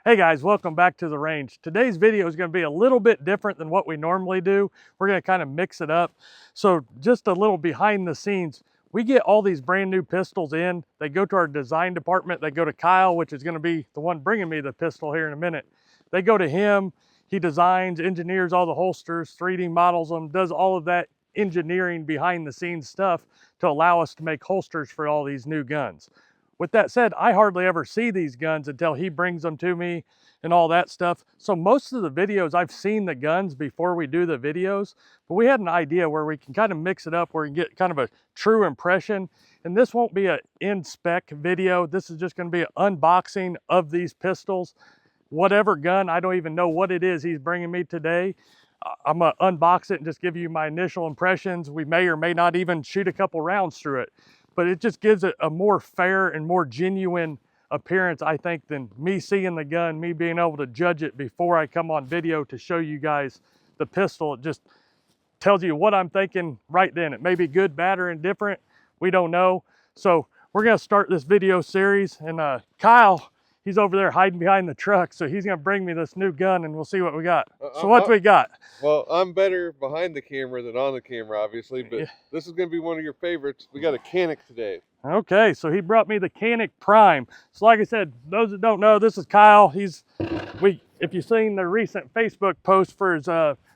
Hey guys, welcome back to the range. Today's video is going to be a little bit different than what we normally do. We're going to kind of mix it up. So just a little behind the scenes, we get all these brand new pistols in. They go to our design department. They go to Kyle, which is going to be the one bringing me the pistol here in a minute. They go to him. He designs, engineers all the holsters, 3D models them, does all of that engineering behind the scenes stuff to allow us to make holsters for all these new guns. With that said, I hardly ever see these guns until he brings them to me and all that stuff. So most of the videos, I've seen the guns before we do the videos, but we had an idea where we can kind of mix it up where we can get kind of a true impression. And this won't be an in-spec video. This is just going to be an unboxing of these pistols. Whatever gun, I don't even know what it is he's bringing me today. I'm going to unbox it and just give you my initial impressions. We may or may not even shoot a couple rounds through it, but it just gives it a more fair and more genuine appearance, I think, than me seeing the gun, me being able to judge it before I come on video to show you guys the pistol. It just tells you what I'm thinking right then. It may be good, bad, or indifferent. We don't know. So we're going to start this video series, and Kyle, he's over there hiding behind the truck, so he's going to bring me this new gun, and we'll see what we got. So what do we got? Well, I'm better behind the camera than on the camera, obviously, but this is going to be one of your favorites. We got a Canik today. Okay, so he brought me the Canik Prime. So like I said, those that don't know, this is Kyle. If you've seen the recent Facebook post for his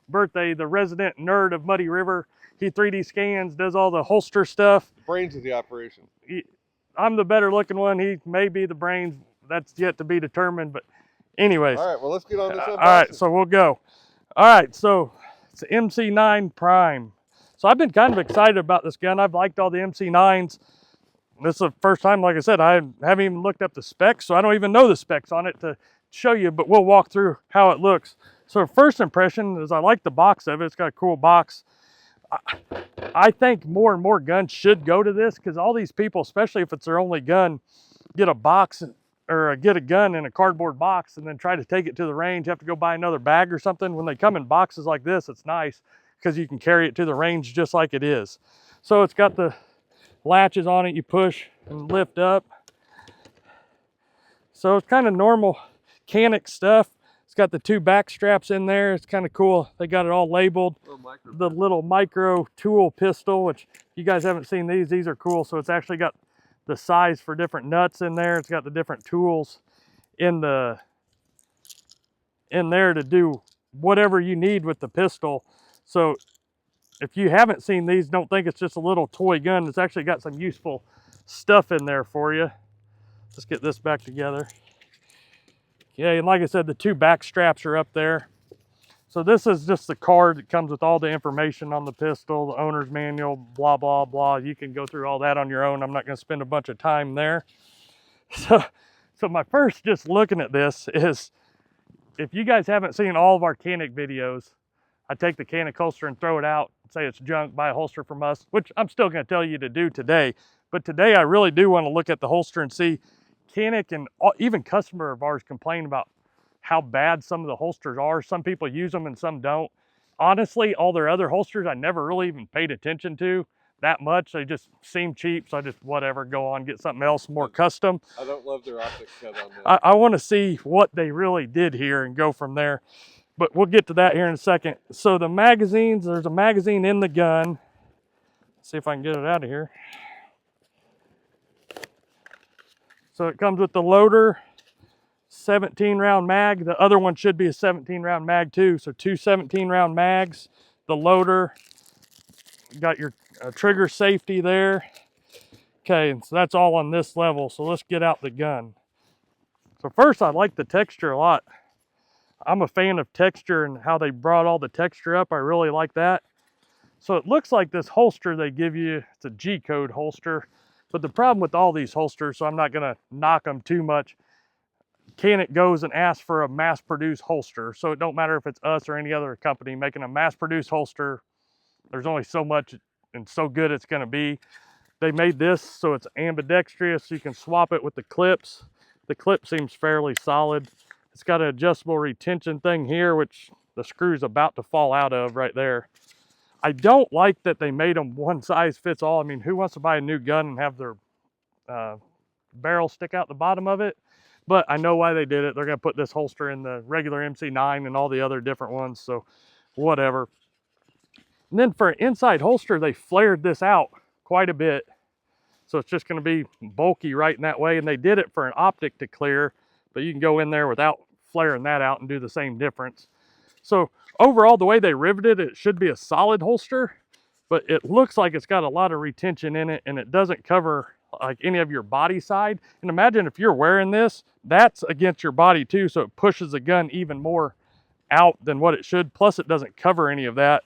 birthday, the resident nerd of Muddy River, he 3D scans, does all the holster stuff. Brains of the operation. I'm the better looking one. He may be the brains. That's yet to be determined, but anyways. All right, well, let's get on this unboxing. All right, so we'll go. All right, so it's the MC9 Prime. So I've been kind of excited about this gun. I've liked all the MC9s. This is the first time, like I said, I haven't even looked up the specs, so I don't even know the specs on it to show you, but we'll walk through how it looks. So first impression is I like the box of it. It's got a cool box. I think more and more guns should go to this because all these people, especially if it's their only gun, get a box or get a gun in a cardboard box and then try to take it to the range, have to go buy another bag or something. When they come in boxes like this, it's nice because you can carry it to the range just like it is. So it's got the latches on it, you push and lift up. So it's kind of normal Canik stuff. It's got the two back straps in there. It's kind of cool. They got it all labeled. The little micro tool pistol, which you guys haven't seen these are cool. So it's actually got the size for different nuts in there. It's got the different tools in there to do whatever you need with the pistol. So if you haven't seen these, don't think it's just a little toy gun. It's actually got some useful stuff in there for you. Let's get this back together. Yeah, and like I said, the two back straps are up there. So this is just the card that comes with all the information on the pistol, the owner's manual, blah, blah, blah. You can go through all that on your own. I'm not going to spend a bunch of time there. So my first just looking at this is, if you guys haven't seen all of our Canik videos, I take the Canik holster and throw it out and say it's junk, buy a holster from us, which I'm still going to tell you to do today. But today I really do want to look at the holster and see. Canik and even customer of ours complain about how bad some of the holsters are. Some people use them and some don't. Honestly, all their other holsters I never really even paid attention to that much. They just seem cheap, so I just whatever, go on, get something else more custom. I don't love their optic cut on that. I want to see what they really did here and go from there. But we'll get to that here in a second. So the magazines, there's a magazine in the gun. Let's see if I can get it out of here. So it comes with the loader, 17 round mag. The other one should be a 17 round mag too. So two 17 round mags, the loader, you got your trigger safety there. Okay, so that's all on this level. So let's get out the gun. So first, I like the texture a lot. I'm a fan of texture and how they brought all the texture up. I really like that. So it looks like this holster they give you, it's a G-code holster. But the problem with all these holsters, so I'm not going to knock them too much, Canik goes and asks for a mass-produced holster. So it don't matter if it's us or any other company making a mass-produced holster. There's only so much and so good it's going to be. They made this so it's ambidextrous. So you can swap it with the clips. The clip seems fairly solid. It's got an adjustable retention thing here, which the screw's about to fall out of right there. I don't like that they made them one size fits all. I mean, who wants to buy a new gun and have their barrel stick out the bottom of it? but I know why they did it. They're going to put this holster in the regular MC9 and all the other different ones, so whatever. And then for an inside holster, they flared this out quite a bit. So it's just going to be bulky right in that way. And they did it for an optic to clear, but you can go in there without flaring that out and do the same difference. So overall, the way they riveted it, it should be a solid holster, but it looks like it's got a lot of retention in it, and it doesn't cover like any of your body side. And imagine if you're wearing this, that's against your body too, so it pushes the gun even more out than what it should. Plus it doesn't cover any of that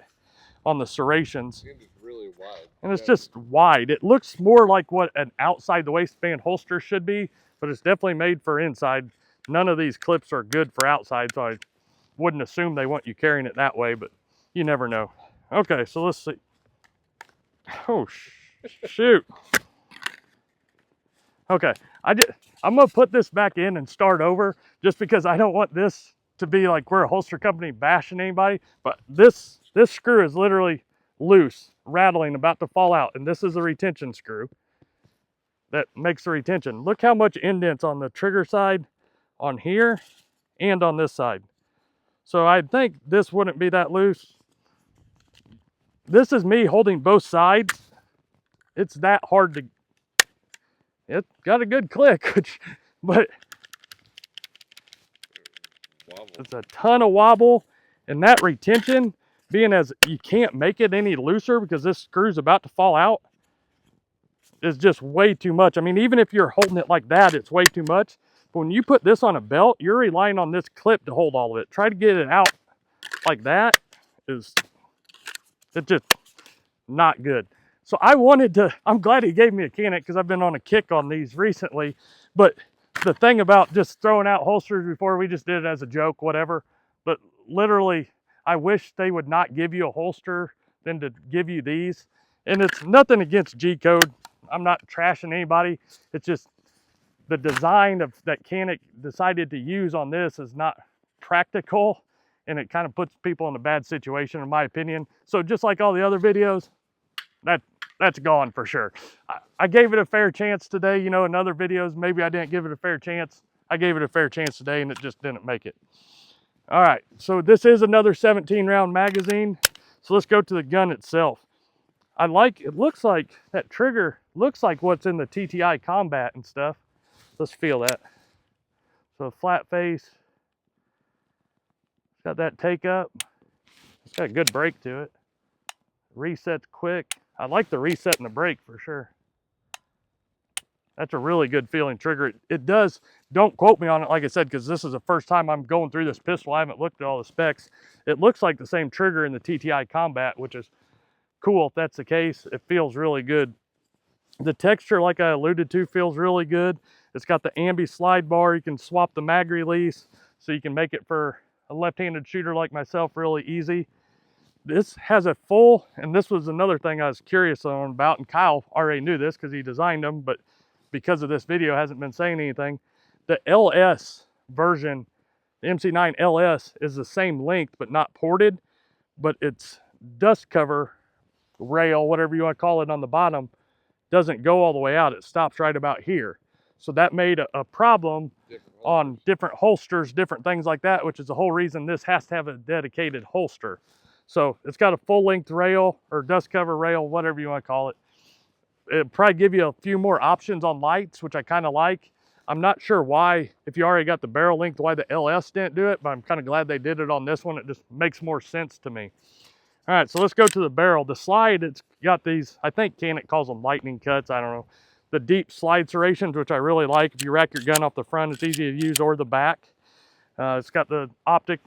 on the serrations. And it's really wide. And it's just wide. It looks more like what an outside the waistband holster should be, but it's definitely made for inside. None of these clips are good for outside, so I wouldn't assume they want you carrying it that way, but you never know. Okay, so let's see. Oh, shoot. Okay, I'm gonna put this back in and start over just because I don't want this to be like we're a holster company bashing anybody, but this screw is literally loose, rattling, about to fall out, and this is a retention screw that makes the retention. Look how much indents on the trigger side, on here, and on this side. So I think this wouldn't be that loose. This is me holding both sides. It's that hard to, it got a good click, but it's a ton of wobble, and that retention, being as you can't make it any looser because this screw's about to fall out, is just way too much. I mean, even if you're holding it like that, it's way too much. But when you put this on a belt, you're relying on this clip to hold all of it. Try to get it out like that, it's just not good. So I'm glad he gave me a Canik because I've been on a kick on these recently. But the thing about just throwing out holsters before, we just did it as a joke, whatever. But literally, I wish they would not give you a holster than to give you these. And it's nothing against G-code. I'm not trashing anybody. It's just the design of that Canik decided to use on this is not practical, and it kind of puts people in a bad situation, in my opinion. So just like all the other videos, that's gone for sure. I gave it a fair chance today. You know, in other videos, maybe I didn't give it a fair chance. I gave it a fair chance today, and it just didn't make it. All right, so this is another 17-round magazine. So let's go to the gun itself. It looks like that trigger looks like what's in the TTI Combat and stuff. Let's feel that. So flat face. It's got that take up. It's got a good brake to it. Resets quick. I like the reset and the brake for sure. That's a really good feeling trigger. It does, don't quote me on it like I said, because this is the first time I'm going through this pistol. I haven't looked at all the specs. It looks like the same trigger in the TTI Combat, which is cool if that's the case. It feels really good. The texture, like I alluded to, feels really good. It's got the ambi slide bar. You can swap the mag release, so you can make it for a left-handed shooter like myself really easy. This has a full, and this was another thing I was curious on about, and Kyle already knew this because he designed them, but because of this video hasn't been saying anything. The LS version, the MC9 LS, is the same length but not ported, but its dust cover rail, whatever you want to call it, on the bottom doesn't go all the way out. It stops right about here. So that made a problem on different holsters, different things like that, which is the whole reason this has to have a dedicated holster. So it's got a full length rail or dust cover rail, whatever you want to call it. It'll probably give you a few more options on lights, which I kind of like. I'm not sure why, if you already got the barrel length, why the LS didn't do it, but I'm kind of glad they did it on this one. It just makes more sense to me. All right, so let's go to the barrel. The slide, it's got these, I think Canik calls them lightning cuts, I don't know. The deep slide serrations, which I really like. If you rack your gun off the front, it's easy to use, or the back. It's got the optic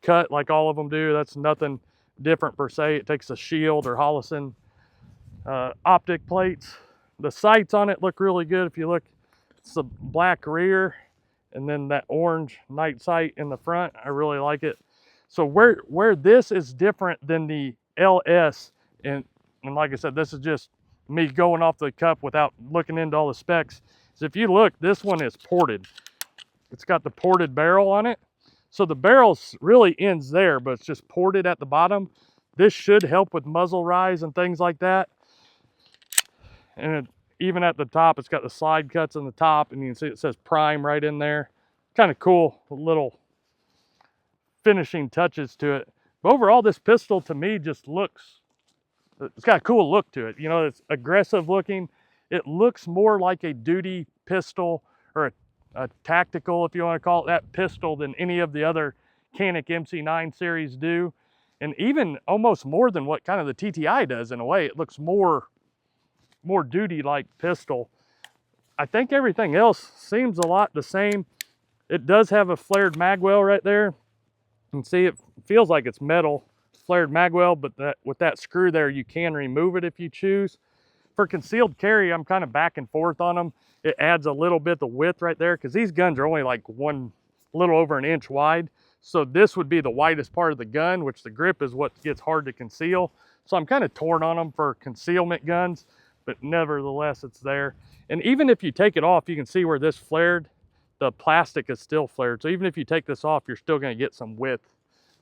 cut like all of them do. That's nothing different per se. It takes a Shield or Hollison optic plates. The sights on it look really good. If you look, it's the black rear and then that orange night sight in the front. I really like it. So where this is different than the LS, and like I said, this is just me going off the cuff without looking into all the specs, is if you look, this one is ported. It's got the ported barrel on it. So the barrel really ends there, but it's just ported at the bottom. This should help with muzzle rise and things like that. And even at the top, it's got the slide cuts on the top, and you can see it says Prime right in there. Kind of cool little finishing touches to it. But overall, this pistol to me just looks, it's got a cool look to it. You know, it's aggressive looking. It looks more like a duty pistol or a tactical, if you want to call it that, pistol than any of the other Canik MC9 series do. And even almost more than what kind of the TTI does in a way. It looks more duty-like pistol. I think everything else seems a lot the same. It does have a flared magwell right there. You can see it feels like it's metal, flared magwell, but with that screw there, you can remove it if you choose. For concealed carry, I'm kind of back and forth on them. It adds a little bit of width right there because these guns are only like a little over an inch wide. So this would be the widest part of the gun, which the grip is what gets hard to conceal. So I'm kind of torn on them for concealment guns, but nevertheless, it's there. And even if you take it off, you can see where this flared, the plastic is still flared. So even if you take this off, you're still going to get some width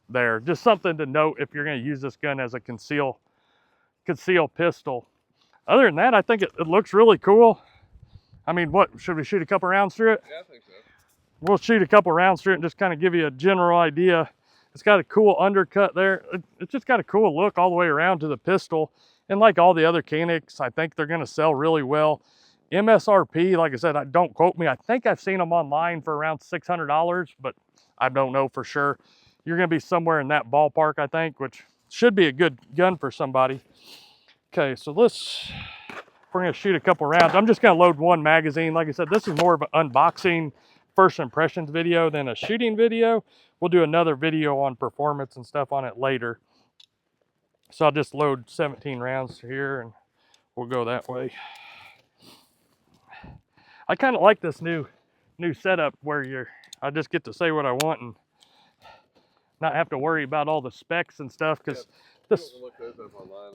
there. Just something to note if you're going to use this gun as a conceal pistol. Other than that, I think it looks really cool. I mean, what, should we shoot a couple rounds through it? Yeah, I think so. We'll shoot a couple rounds through it and just kind of give you a general idea. It's got a cool undercut there. It's just got a cool look all the way around to the pistol. And like all the other Caniks, I think they're going to sell really well. MSRP, like I said, don't quote me. I think I've seen them online for around $600, but I don't know for sure. You're going to be somewhere in that ballpark, I think, which should be a good gun for somebody. Okay, so we're going to shoot a couple rounds. I'm just going to load one magazine. Like I said, this is more of an unboxing, first impressions video than a shooting video. We'll do another video on performance and stuff on it later. So I'll just load 17 rounds here and we'll go that way. I kind of like this new setup where I just get to say what I want and not have to worry about all the specs and stuff, because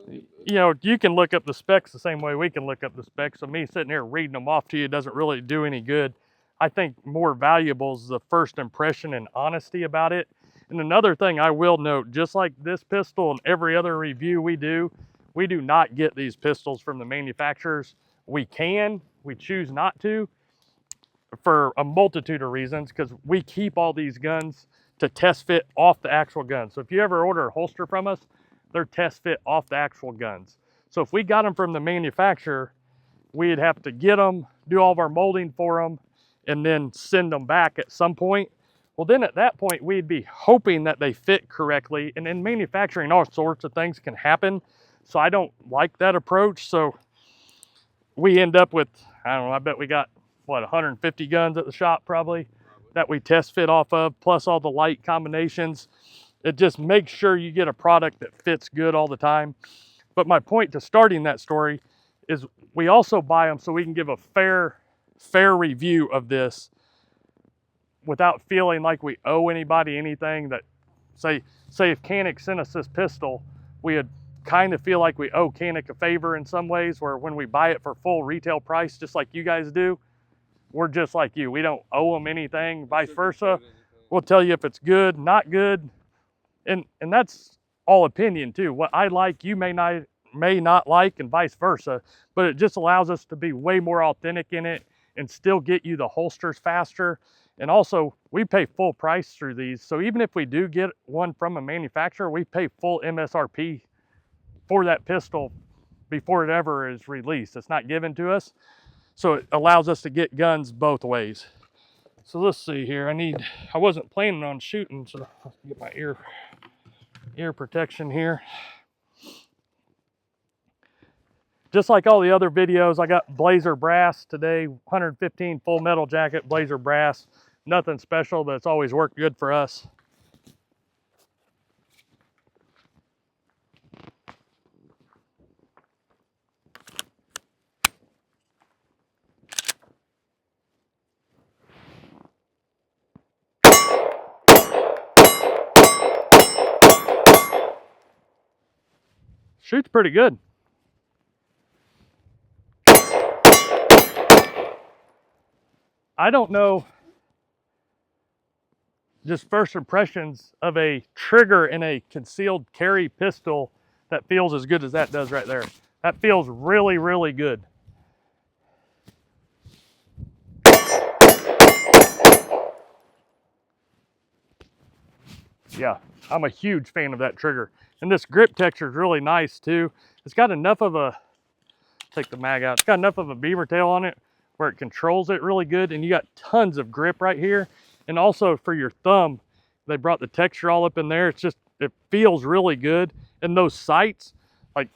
you know, you can look up the specs the same way we can look up the specs. So me sitting here reading them off to you doesn't really do any good. I think more valuable is the first impression and honesty about it. And another thing I will note, just like this pistol and every other review we do not get these pistols from the manufacturers. We choose not to for a multitude of reasons, because we keep all these guns to test fit off the actual gun. So if you ever order a holster from us, they're test fit off the actual guns. So if we got them from the manufacturer, we'd have to get them, do all of our molding for them, and then send them back at some point. Well, then at that point, we'd be hoping that they fit correctly. And in manufacturing, all sorts of things can happen. So I don't like that approach. So we end up with, I don't know, I bet we got, what, 150 guns at the shop probably that we test fit off of, plus all the light combinations. It just makes sure you get a product that fits good all the time. But my point to starting that story is we also buy them so we can give a fair review of this without feeling like we owe anybody anything. That say if Canik sent us this pistol, we would kind of feel like we owe Canik a favor in some ways, where when we buy it for full retail price, just like you guys do, we're just like you. We don't owe them anything, vice versa. We'll tell you if it's good, not good. And that's all opinion too. What I like, you may not like, and vice versa, but it just allows us to be way more authentic in it and still get you the holsters faster. And also, we pay full price through these. So even if we do get one from a manufacturer, we pay full MSRP for that pistol before it ever is released. It's not given to us. So it allows us to get guns both ways. So let's see here. I wasn't planning on shooting, so I'll get my ear protection here. Just like all the other videos, I got Blazer brass today, 115 full metal jacket, Blazer brass. Nothing special, but it's always worked good for us. Shoots pretty good. I don't know, just first impressions of a trigger in a concealed carry pistol that feels as good as that does right there. That feels really, really good. Yeah, I'm a huge fan of that trigger. And this grip texture is really nice too. It's got enough of a, take the mag out, it's got enough of a beaver tail on it where it controls it really good, and you got tons of grip right here. And also for your thumb, they brought the texture all up in there. It's just, it feels really good. And those sights, like,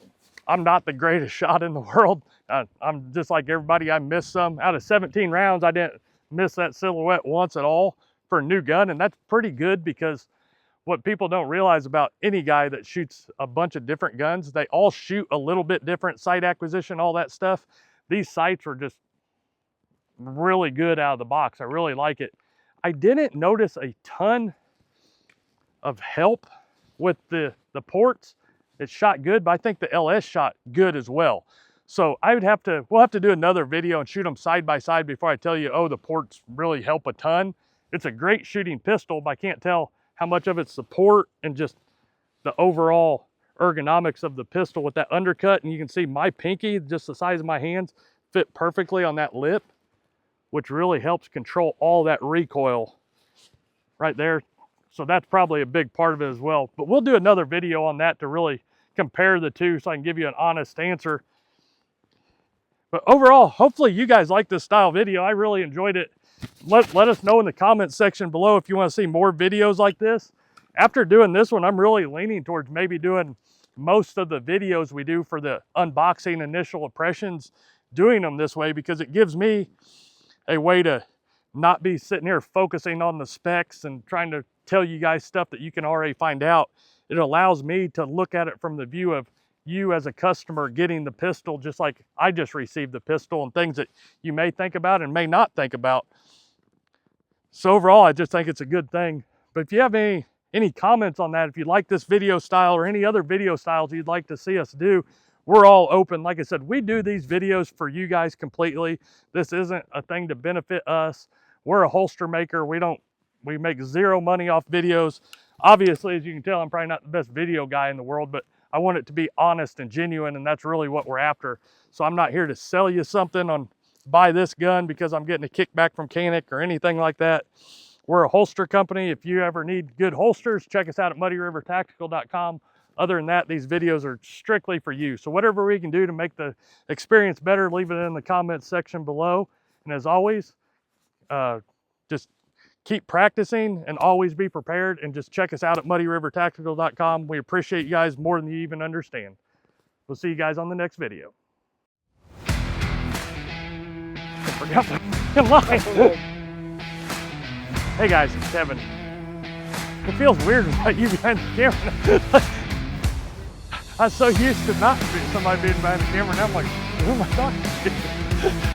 I'm not the greatest shot in the world. I'm just like everybody, I missed some. Out of 17 rounds, I didn't miss that silhouette once at all for a new gun, and that's pretty good, because what people don't realize about any guy that shoots a bunch of different guns, they all shoot a little bit different, sight acquisition, all that stuff. These sights were just really good out of the box. I really like it. I didn't notice a ton of help with the ports. It shot good, but I think the LS shot good as well. So I would have to, we'll have to do another video and shoot them side by side before I tell you, oh, the ports really help a ton. It's a great shooting pistol, but I can't tell how much of it's the port and just the overall ergonomics of the pistol with that undercut. And you can see my pinky, just the size of my hands, fit perfectly on that lip, which really helps control all that recoil right there. So that's probably a big part of it as well. But we'll do another video on that to really compare the two so I can give you an honest answer. But overall, hopefully you guys like this style video. I really enjoyed it. Let us know in the comments section below if you want to see more videos like this. After doing this one, I'm really leaning towards maybe doing most of the videos we do for the unboxing initial impressions, doing them this way, because it gives me a way to not be sitting here focusing on the specs and trying to tell you guys stuff that you can already find out. It allows me to look at it from the view of you as a customer getting the pistol, just like I just received the pistol, and things that you may think about and may not think about. So overall, I just think it's a good thing. But if you have any comments on that, if you like this video style or any other video styles you'd like to see us do, we're all open. Like I said, we do these videos for you guys completely. This isn't a thing to benefit us. We're a holster maker. We make zero money off videos. Obviously, as you can tell, I'm probably not the best video guy in the world, but I want it to be honest and genuine, and that's really what we're after. So I'm not here to sell you something on buy this gun because I'm getting a kickback from Canik or anything like that. We're a holster company. If you ever need good holsters, check us out at muddyrivertactical.com. Other than that, these videos are strictly for you. So whatever we can do to make the experience better, leave it in the comments section below. And as always, just keep practicing and always be prepared, and just check us out at muddyrivertactical.com. We appreciate you guys more than you even understand. We'll see you guys on the next video. I forgot my line. Hey guys, it's Kevin. It feels weird without you behind the camera. I'm so used to not somebody being behind the camera, now I'm like, who am I talking to?